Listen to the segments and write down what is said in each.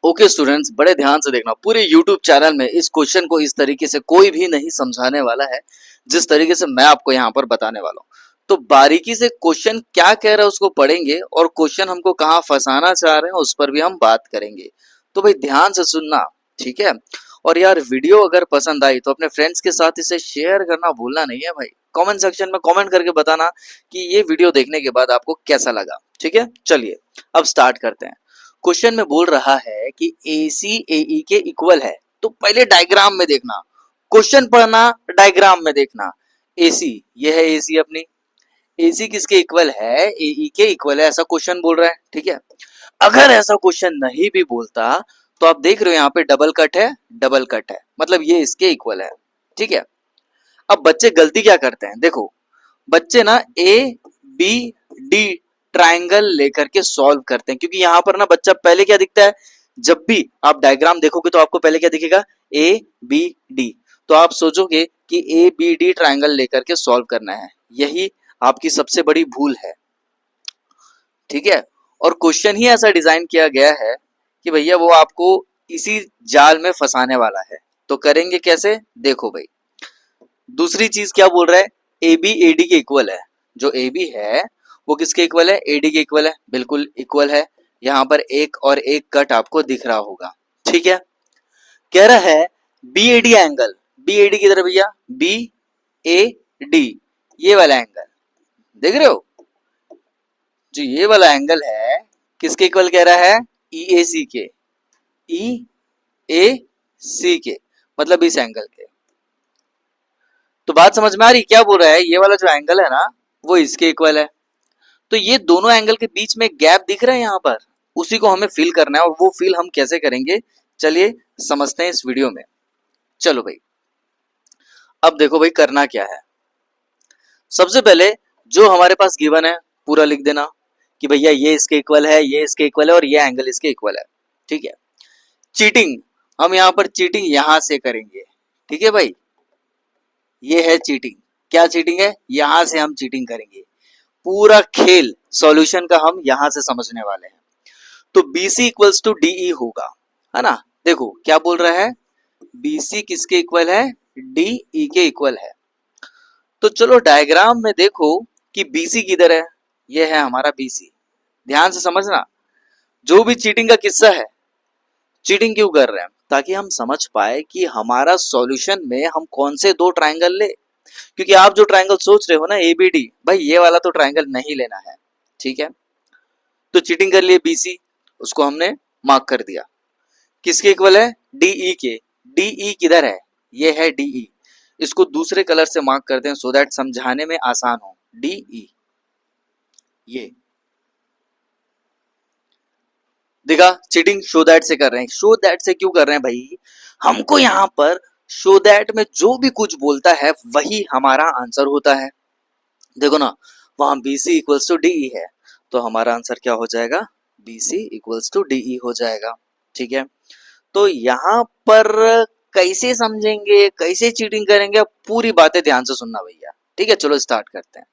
Okay students, बड़े ध्यान से देखना। पूरे यूट्यूब चैनल में इस क्वेश्चन को इस तरीके से कोई भी नहीं समझाने वाला है जिस तरीके से मैं आपको यहाँ पर बताने वाला हूँ। तो बारीकी से क्वेश्चन क्या कह रहा है उसको पढ़ेंगे और क्वेश्चन हमको कहाँ फंसाना चाह रहे हैं उस पर भी हम बात करेंगे। तो भाई ध्यान से सुनना, ठीक है। और यार वीडियो अगर पसंद आई तो अपने फ्रेंड्स के साथ इसे शेयर करना भूलना नहीं है भाई। कमेंट सेक्शन में कमेंट करके बताना कि ये वीडियो देखने के बाद आपको कैसा लगा, ठीक है। चलिए अब स्टार्ट करते हैं। क्वेश्चन में बोल रहा है कि AC AE के इक्वल है। तो पहले डायग्राम में देखना, क्वेश्चन पढ़ना, डायग्राम में देखना। AC, ये है AC अपनी। AC किसके इक्वल है? AE के इक्वल है, ऐसा क्वेश्चन बोल रहा है, ठीक है। अगर ऐसा क्वेश्चन नहीं भी बोलता तो आप देख रहे हो यहाँ पे डबल कट है, डबल कट है, मतलब ये इसके इक्वल है, ठीक है। अब बच्चे गलती क्या करते हैं, देखो बच्चे ना ABD ट्राइंगल लेकर के सॉल्व करते हैं, क्योंकि यहां पर ना बच्चा पहले क्या दिखता है, जब भी आप डायग्राम देखोगे तो आपको पहले क्या दिखेगा, ABD। तो आप सोचोगे कि ABD ट्राइंगल लेकर के सॉल्व करना है, यही आपकी सबसे बड़ी भूल है, ठीक है। और क्वेश्चन ही ऐसा डिजाइन किया गया है कि भैया वो आपको इसी जाल में फंसाने वाला है। तो करेंगे कैसे, देखो भाई। दूसरी चीज क्या बोल रहा है, AB AD के इक्वल है। जो AB है वो किसके इक्वल है, AD के इक्वल है, बिल्कुल इक्वल है। यहाँ पर एक और एक कट आपको दिख रहा होगा, ठीक है। कह रहा है BAD एंगल, BAD किधर है भैया, BAD, ये वाला एंगल देख रहे हो, जो ये वाला एंगल है किसके इक्वल कह रहा है, EAC के, EAC के, मतलब इस एंगल के। तो बात समझ में आ रही, क्या बोल रहा है, ये वाला जो एंगल है ना वो इसके इक्वल है। तो ये दोनों एंगल के बीच में गैप दिख रहा है यहाँ पर, उसी को हमें फिल करना है। और वो फिल हम कैसे करेंगे, चलिए समझते हैं इस वीडियो में। चलो भाई, अब देखो भाई करना क्या है। सबसे पहले जो हमारे पास गिवन है पूरा लिख देना कि भैया ये इसके इक्वल है, ये इसके इक्वल है और ये एंगल इसके इक्वल है, ठीक है। चीटिंग, हम यहाँ पर चीटिंग यहां से करेंगे, ठीक है भाई। ये है चीटिंग, क्या चीटिंग है, यहां से हम चीटिंग करेंगे। पूरा खेल सॉल्यूशन का हम यहां से समझने वाले हैं। तो BC इक्वल्स टू DE होगा, है ना। देखो क्या बोल रहा है, BC किसके इक्वल है, DE के इक्वल है। तो चलो डायग्राम में देखो कि BC किधर है, ये है हमारा BC। ध्यान से समझना, जो भी चीटिंग का किस्सा है, चीटिंग क्यों कर रहे हैं, ताकि हम समझ पाए कि हमारा सॉल्यूशन में हम कौन से दो ट्राइंगल ले। क्योंकि आप जो ट्राइंगल सोच रहे हो ना ABD, भाई ये वाला तो ट्राइंगल नहीं लेना है, ठीक है। तो चीटिंग कर लिए BC, उसको हमने मार्क कर दिया। किसके इक्वल है, DE के। DE किधर है, ये है DE। इसको दूसरे कलर से मार्क करते हैं सो दैट समझाने में आसान हो। DE, ये देखा, चीटिंग शो दैट से कर रहे हैं। शो दैट से क्यों कर रहे हैं भाई, हमको यहाँ पर शो दैट में जो भी कुछ बोलता है वही हमारा आंसर होता है। देखो ना, वहां BC इक्वल्स टू DE है, तो हमारा आंसर क्या हो जाएगा, BC इक्वल्स टू DE हो जाएगा, ठीक है। तो यहाँ पर कैसे समझेंगे, कैसे चीटिंग करेंगे, पूरी बातें ध्यान से सुनना भैया, ठीक है। चलो स्टार्ट करते हैं।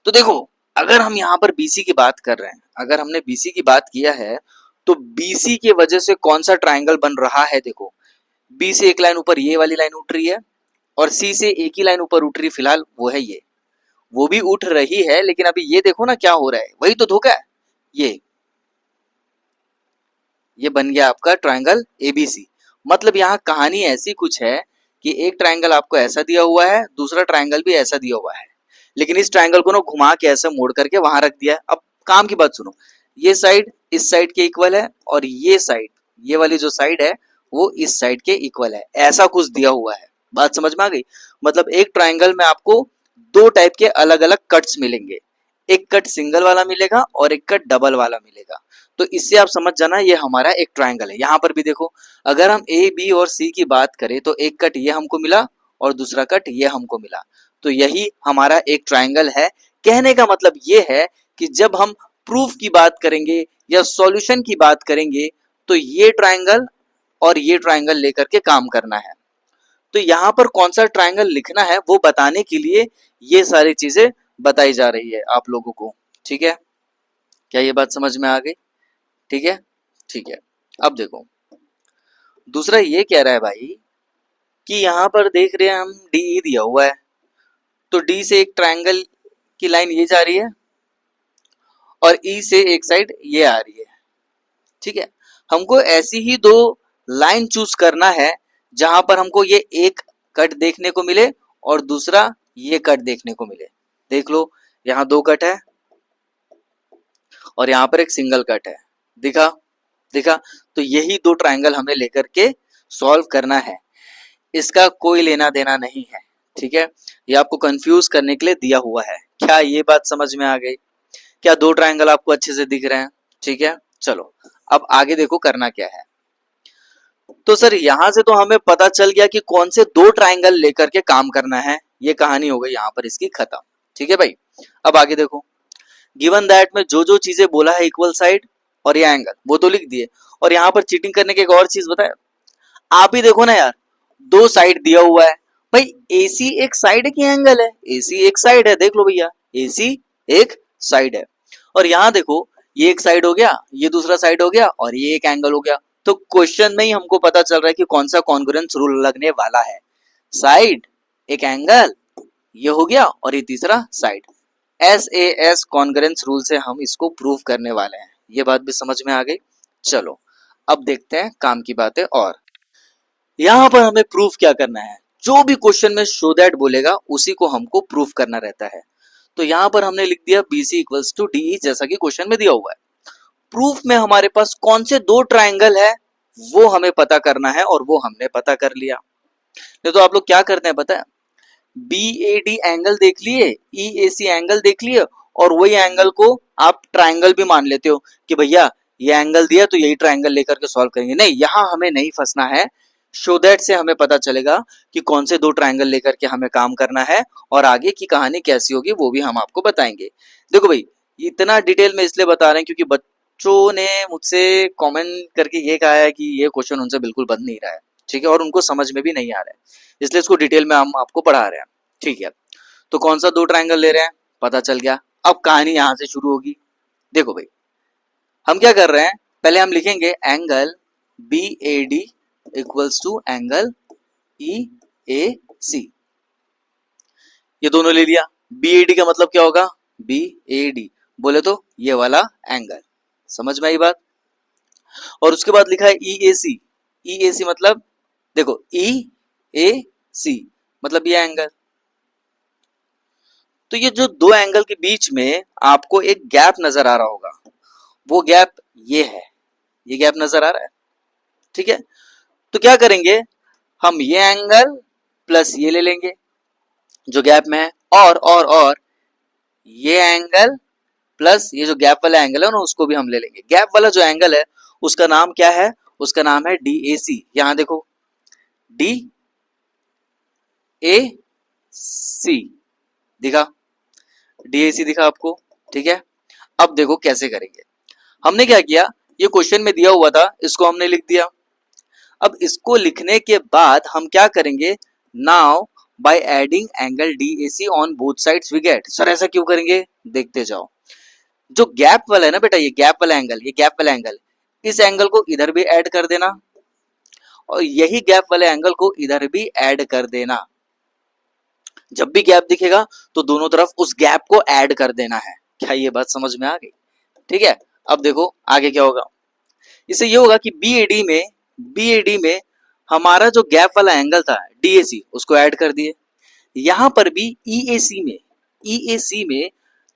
तो देखो, अगर हम यहाँ पर BC की बात कर रहे हैं, अगर हमने BC की बात किया है तो BC की वजह से कौन सा ट्राइंगल बन रहा है, देखो B से एक लाइन ऊपर ये वाली लाइन उठ रही है और C से एक ही लाइन ऊपर उठ रही है, फिलहाल वो है ये, वो भी उठ रही है। लेकिन अभी ये देखो ना क्या हो रहा है, वही तो धोखा है। ये बन गया आपका ट्राइंगल ABC। मतलब यहाँ कहानी ऐसी कुछ है कि एक ट्राइंगल आपको ऐसा दिया हुआ है, दूसरा ट्राइंगल भी ऐसा दिया हुआ है, लेकिन इस ट्राइंगल को ना घुमा के ऐसे मोड़ करके वहां रख दिया है। अब काम की बात सुनो, ये साइड इस साइड के इक्वल है और ये साइड, ये वाली जो साइड है वो इस साइड के इक्वल है, ऐसा कुछ दिया हुआ है। बात समझ में आ गई। मतलब एक ट्राइंगल में आपको दो टाइप के अलग अलग कट्स मिलेंगे, एक कट सिंगल वाला मिलेगा और एक कट डबल वाला मिलेगा। तो इससे आप समझ जाना ये हमारा एक ट्राइंगल है। यहाँ पर भी देखो, अगर हम A, B और C की बात करें तो एक कट ये हमको मिला और दूसरा कट ये हमको मिला, तो यही हमारा एक ट्राइंगल है। कहने का मतलब ये है कि जब हम प्रूफ की बात करेंगे या सॉल्यूशन की बात करेंगे तो ये ट्राइंगल और ये ट्राइंगल लेकर के काम करना है। तो यहाँ पर कौन सा ट्राइंगल लिखना है वो बताने के लिए ये सारी चीजें बताई जा रही है आप लोगों को, ठीक है। क्या ये बात समझ में आ गई, ठीक है, ठीक है। अब देखो दूसरा ये कह रहा है भाई कि यहाँ पर देख रहे हैं हम डी दिया हुआ है, तो डी से एक ट्रायंगल की लाइन ये जा रही है और ई से एक साइड ये आ रही है। ठीक है, हमको ऐसी ही दो लाइन चूज करना है जहां पर हमको ये एक कट देखने को मिले और दूसरा ये कट देखने को मिले। देख लो यहाँ दो कट है और यहाँ पर एक सिंगल कट है। दिखा दिखा, तो यही दो ट्रायंगल हमें लेकर के सॉल्व करना है, इसका कोई लेना देना नहीं है। ठीक है, ये आपको कंफ्यूज करने के लिए दिया हुआ है। क्या ये बात समझ में आ गई? क्या दो ट्रायंगल आपको अच्छे से दिख रहे हैं? ठीक है, चलो अब आगे देखो करना क्या है। तो सर यहां से तो हमें पता चल गया कि कौन से दो ट्रायंगल लेकर के काम करना है, ये कहानी हो गई यहाँ पर इसकी खत्म। ठीक है भाई, अब आगे देखो। गिवन दैट में जो जो चीजें बोला है इक्वल साइड और ये एंगल वो तो लिख दिए, और यहाँ पर चीटिंग करने की एक और चीज बताए, आप ही देखो ना यार, दो साइड दिया हुआ है भाई, एसी एक साइड की एंगल है, एसी एक साइड है, देख लो भैया एसी एक साइड है। और यहाँ देखो ये एक साइड हो गया, ये दूसरा साइड हो गया और ये एक एंगल हो गया। तो क्वेश्चन में ही हमको पता चल रहा है कि कौन सा कॉन्ग्रुएंस रूल लगने वाला है। साइड एक एंगल ये हो गया और ये तीसरा साइड। SAS कॉन्ग्रुएंस रूल से हम इसको प्रूव करने वाले हैं। ये बात भी समझ में आ गई। चलो अब देखते हैं काम की बातें। और यहां पर हमें प्रूफ क्या करना है, जो भी क्वेश्चन में शो दैट बोलेगा उसी को हमको प्रूफ करना रहता है। तो यहां पर हमने लिख दिया BC इक्वल्स टू DE, जैसा कि क्वेश्चन में दिया हुआ है। प्रूफ में हमारे पास कौन से दो ट्राइंगल है वो हमें पता करना है, और वो हमने पता कर लिया। नहीं तो आप लोग क्या करते हैं पता है, BAD एंगल देख लिए, EAC एंगल देख लिए, और वही एंगल को आप ट्राइंगल भी मान लेते हो कि भैया ये एंगल दिया तो यही ट्राइंगल लेकर के सॉल्व करेंगे। नहीं, यहां हमें नहीं फंसना है। शो दैट से हमें पता चलेगा कि कौन से दो ट्राइंगल लेकर के हमें काम करना है, और आगे की कहानी कैसी होगी वो भी हम आपको बताएंगे। देखो भाई, इतना डिटेल में इसलिए बता रहे हैं क्योंकि बच्चों ने मुझसे कमेंट करके ये कहा है कि ये क्वेश्चन उनसे बिल्कुल बन नहीं रहा है। ठीक है, और उनको समझ में भी नहीं आ रहा है, इसलिए इसको डिटेल में हम आपको पढ़ा रहे हैं। ठीक है, तो कौन सा दो ट्राइंगल ले रहे हैं पता चल गया। अब कहानी यहां से शुरू होगी। देखो भाई, हम क्या कर रहे हैं, पहले हम लिखेंगे angle BAD equals to angle EAC। ये दोनों ले लिया। BAD का मतलब क्या होगा, BAD बोले तो ये वाला एंगल। समझ में आई बात? और उसके बाद लिखा है EAC। EAC मतलब देखो EAC मतलब ये एंगल। तो ये जो दो एंगल के बीच में आपको एक गैप नजर आ रहा होगा, वो गैप ये है, ये गैप नजर आ रहा है। ठीक है, तो क्या करेंगे, हम ये एंगल प्लस ये ले लेंगे जो गैप में है, और ये एंगल प्लस ये जो गैप वाला एंगल है ना उसको भी हम ले लेंगे। गैप वाला जो एंगल है उसका नाम क्या है, उसका नाम है DAC। यहां देखो DAC दिखा, DAC दिखा आपको। ठीक है, अब देखो कैसे करेंगे। हमने क्या किया, ये क्वेश्चन में दिया हुआ था, इसको हमने लिख दिया। अब इसको लिखने के बाद हम क्या करेंगे, now by adding angle DAC on both sides we get. Sir ऐसा क्यों करेंगे, देखते जाओ। जो गैप वाला है ना बेटा, ये गैप वाला एंगल, ये गैप वाला एंगल, इस एंगल को इधर भी ऐड कर देना, और यही गैप वाले एंगल को इधर भी ऐड कर देना। जब भी गैप दिखेगा तो दोनों तरफ उस गैप को ऐड कर देना है। क्या ये बात समझ में आ गई? ठीक है, अब देखो आगे क्या होगा। इससे ये होगा कि BAD में हमारा जो गैप वाला एंगल था DAC उसको ऐड कर दिए। यहां पर भी EAC में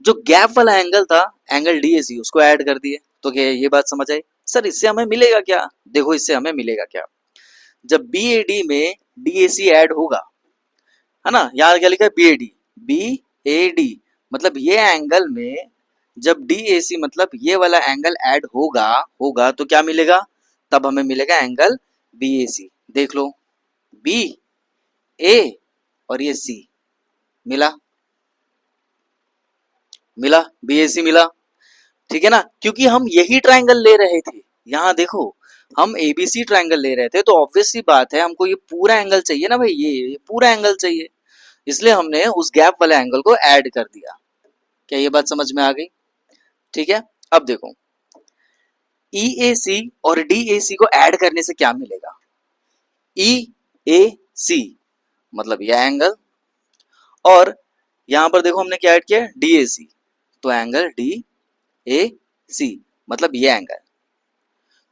जो गैप वाला एंगल था एंगल DAC उसको ऐड कर दिए। तो क्या ये बात समझ आई? सर इससे हमें मिलेगा क्या, देखो इससे हमें मिलेगा क्या, जब BAD में DAC ऐड होगा, है ना, यहाँ क्या लिखा है BAD मतलब ये एंगल में जब DAC मतलब ये वाला एंगल ऐड होगा होगा तो क्या मिलेगा, तब हमें मिलेगा एंगल BAC। देख लो BA और ये C मिला, मिला BAC मिला। ठीक है ना, क्योंकि हम यही ट्राइंगल ले रहे थे। यहाँ देखो हम ABC ट्राइंगल ले रहे थे, तो ऑब्वियस सी बात है हमको ये पूरा एंगल चाहिए ना भाई, ये पूरा एंगल चाहिए, इसलिए हमने उस गैप वाले एंगल को ऐड कर दिया। क्या ये बात समझ में आ गई? ठीक है, अब देखो EAC और DAC को ऐड करने से क्या मिलेगा? EAC मतलब यह एंगल, और यहां पर देखो हमने क्या ऐड किया? DAC, तो एंगल DAC मतलब ये एंगल।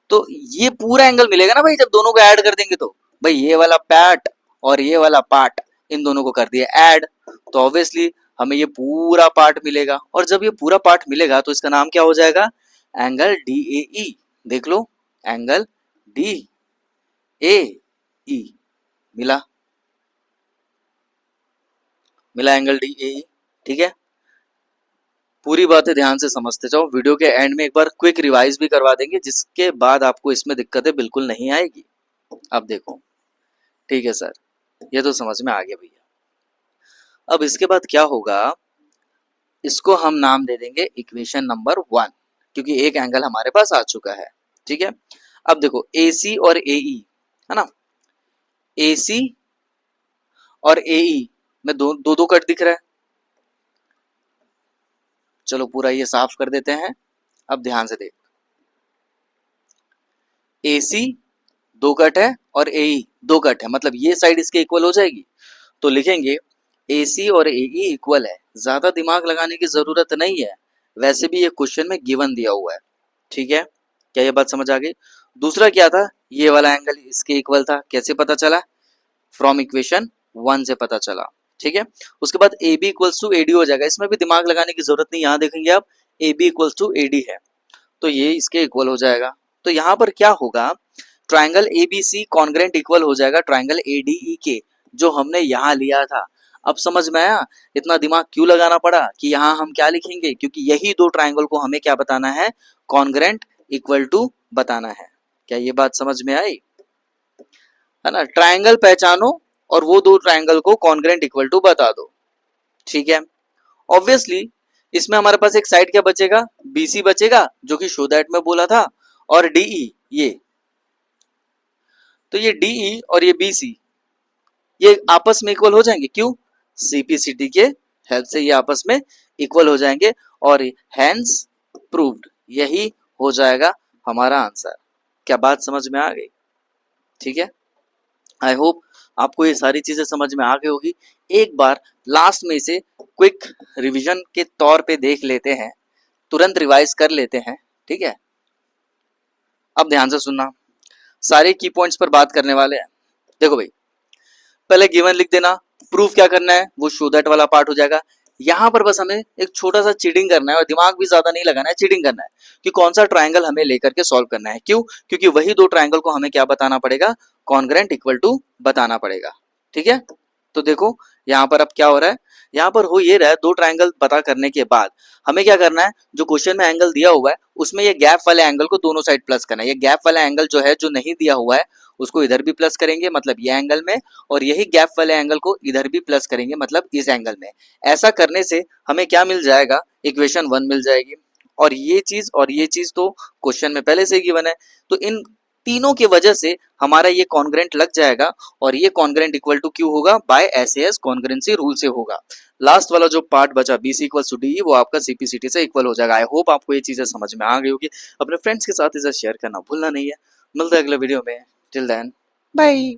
तो ये पूरा एंगल मिलेगा ना भाई जब दोनों को ऐड कर देंगे। तो भाई ये वाला पार्ट और ये वाला पार्ट, इन दोनों को कर दिया ऐड, तो ऑब्वियसली हमें ये पूरा पार्ट मिलेगा। और जब ये पूरा पार्ट मिलेगा तो इसका नाम क्या हो जाएगा? Angle DAE। देख लो, एंगल DAE मिला, एंगल DAE। ठीक है, पूरी बातें ध्यान से समझते जाओ। वीडियो के एंड में एक बार क्विक रिवाइज भी करवा देंगे, जिसके बाद आपको इसमें दिक्कतें बिल्कुल नहीं आएगी। अब देखो, ठीक है सर, ये तो समझ में आ गया भैया। अब इसके बाद क्या होगा, इसको हम नाम दे देंगे इक्वेशन नंबर 1, क्योंकि एक एंगल हमारे पास आ चुका है। ठीक है, अब देखो AC और AE है ना, AC और AE में दो दो, दो कट दिख रहा है। चलो पूरा ये साफ कर देते हैं। अब ध्यान से देख, AC दो कट है और AE दो कट है, मतलब ये साइड इसके इक्वल हो जाएगी। तो लिखेंगे AC और AE इक्वल है। ज्यादा दिमाग लगाने की जरूरत नहीं है, वैसे भी ये क्वेश्चन में गिवन दिया हुआ है। ठीक है, क्या ये बात समझ आ गई? दूसरा क्या था, ये वाला एंगल इसके इक्वल था। कैसे पता चला? फ्रॉम इक्वेशन 1 से पता चला। ठीक है, उसके बाद AB इक्वल्स टू AD हो जाएगा। इसमें भी दिमाग लगाने की जरूरत नहीं, यहाँ देखेंगे आप AB इक्वल्स टू AD है, तो ये इसके इक्वल हो जाएगा। तो यहाँ पर क्या होगा, ट्राइंगल ABC कॉन्ग्रेंट इक्वल हो जाएगा ट्राइंगल ADE के, जो हमने यहाँ लिया था। अब समझ में आया इतना दिमाग क्यों लगाना पड़ा कि यहाँ हम क्या लिखेंगे, क्योंकि यही दो ट्राइंगल को हमें क्या बताना है? कॉन्ग्रेंट इक्वल टू बताना है। क्या ये बात समझ में आई? है ना, ट्राइंगल पहचानो और वो दो ट्राइंगल को कॉन्ग्रेंट इक्वल टू बता दो। ठीक है, ऑब्वियसली इसमें हमारे पास एक साइड क्या बचेगा? BC बचेगा, जो कि शो दैट में बोला था, और DE ये, तो ये DE और ये BC ये आपस में इक्वल हो जाएंगे। क्यों? CPCT के हेल्प से ये आपस में इक्वल हो जाएंगे, और हैंस प्रूव्ड, यही हो जाएगा हमारा आंसर। क्या बात समझ में आ गई? ठीक है, आई होप आपको ये सारी चीजें समझ में आ गई होगी। एक बार लास्ट में इसे क्विक रिवीजन के तौर पे देख लेते हैं, तुरंत रिवाइज कर लेते हैं। ठीक है, अब ध्यान से सुनना, सारे की पॉइंट्स पर बात करने वाले हैं। देखो भाई, पहले गिवन लिख देना, प्रूफ क्या करना है, वो शो दैट वाला पार्ट हो जाएगा। यहाँ पर बस हमें एक छोटा सा चीटिंग करना है, और दिमाग भी ज्यादा नहीं लगाना है, चीटिंग करना है कि कौन सा ट्राइंगल हमें लेकर के सॉल्व करना है। क्यों? क्योंकि वही दो ट्राइंगल को हमें क्या बताना पड़ेगा? कॉन्ग्रेंट इक्वल टू बताना पड़ेगा। ठीक है, तो देखो यहाँ पर अब क्या हो रहा है, यहाँ पर हो ये रहा है, दो ट्राइंगल पता करने के बाद हमें क्या करना है, जो क्वेश्चन में एंगल दिया हुआ है उसमें ये गैप वाले एंगल को दोनों साइड प्लस करना है। ये गैप वाला एंगल जो है, जो नहीं दिया हुआ है, उसको इधर भी प्लस करेंगे, मतलब ये एंगल में, और यही गैप वाले एंगल को इधर भी प्लस करेंगे, मतलब इस एंगल में। ऐसा करने से हमें क्या मिल जाएगा? इक्वेशन 1 मिल जाएगी। और ये चीज तो क्वेश्चन में पहले से ही गिवन है, तो इन तीनों की वजह से हमारा ये कॉन्ग्रेंट लग जाएगा, और ये कॉन्ग्रेंट इक्वल टू क्यों होगा? बाय SAS कॉन्ग्रेंसी रूल से होगा। लास्ट वाला जो पार्ट बचा BC इक्वल टू DE, वो आपका CPCT से इक्वल हो जाएगा। आई होप आपको ये चीजें समझ में आ गई होगी। अपने फ्रेंड्स के साथ इसे शेयर करना भूलना नहीं है। मिलते हैं अगले वीडियो में, टिल देन बाय।